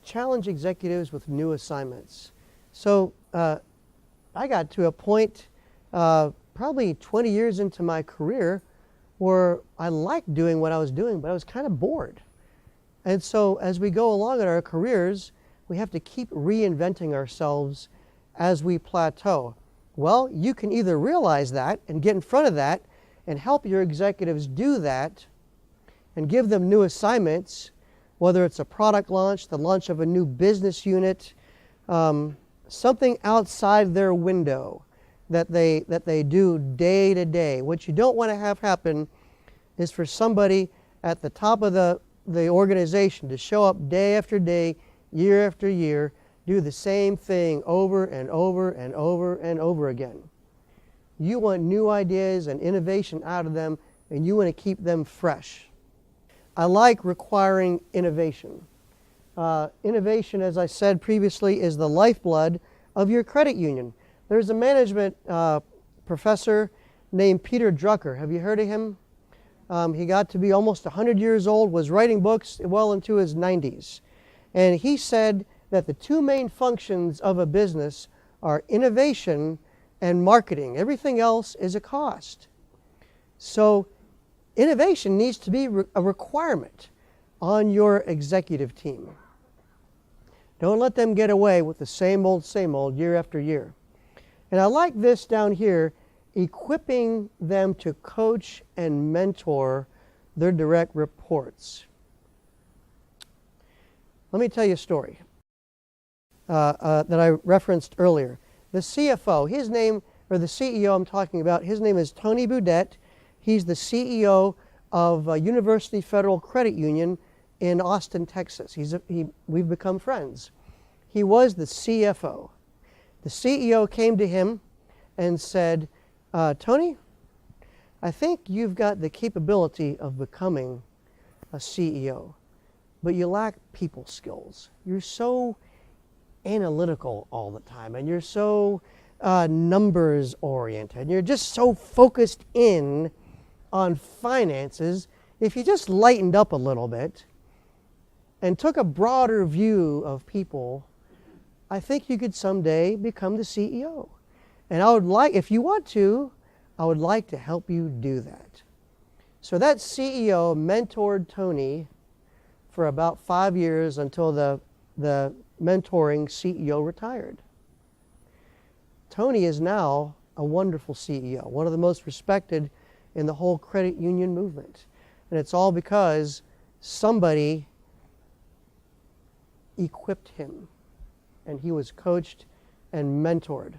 challenge executives with new assignments. So I got to a point probably 20 years into my career where I liked doing what I was doing, but I was kind of bored. And so as we go along in our careers, we have to keep reinventing ourselves as we plateau. Well, you can either realize that and get in front of that and help your executives do that and give them new assignments, whether it's a product launch, the launch of a new business unit, something outside their window that they do day to day. What you don't want to have happen is for somebody at the top of the organization to show up day after day, year after year, do the same thing over and over and over and over again. You want new ideas and innovation out of them, and you want to keep them fresh. I like requiring innovation. Innovation, as I said previously, is the lifeblood of your credit union. There's a management professor named Peter Drucker. Have you heard of him? He got to be almost 100 years old, was writing books well into his 90s. And he said that the two main functions of a business are innovation and marketing. Everything else is a cost. So innovation needs to be a requirement on your executive team. Don't let them get away with the same old year after year. And I like this down here, equipping them to coach and mentor their direct reports. Let me tell you a story that I referenced earlier. The CFO, his name, or the CEO I'm talking about, his name is Tony Boudet. He's the CEO of University Federal Credit Union in Austin, Texas. We've become friends. He was the CFO. The CEO came to him and said, Tony, I think you've got the capability of becoming a CEO, but you lack people skills. You're so analytical all the time, and you're so numbers oriented, and you're just so focused in on finances. If you just lightened up a little bit and took a broader view of people, I think you could someday become the CEO. And I would like, if you want to, I would like to help you do that. So that CEO mentored Tony for about 5 years until the mentoring CEO retired. Tony is now a wonderful CEO, one of the most respected in the whole credit union movement. And it's all because somebody equipped him and he was coached and mentored.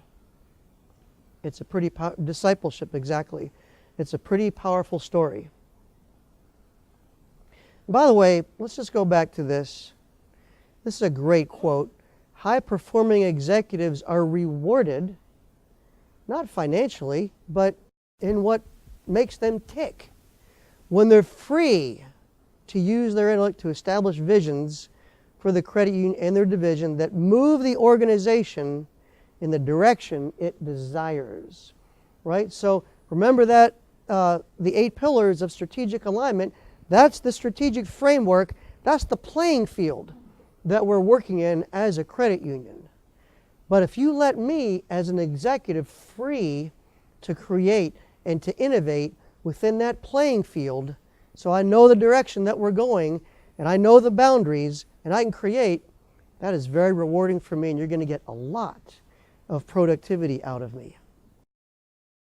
It's a pretty discipleship, exactly. It's a pretty powerful story. By the way, let's just go back to this. This is a great quote. High-performing executives are rewarded, not financially, but in what makes them tick. When they're free to use their intellect to establish visions for the credit union and their division that move the organization in the direction it desires, right? So remember that the 8 pillars of strategic alignment, that's the strategic framework, that's the playing field that we're working in as a credit union. But if you let me as an executive free to create and to innovate within that playing field, so I know the direction that we're going and I know the boundaries and I can create, that is very rewarding for me, and you're going to get a lot of productivity out of me.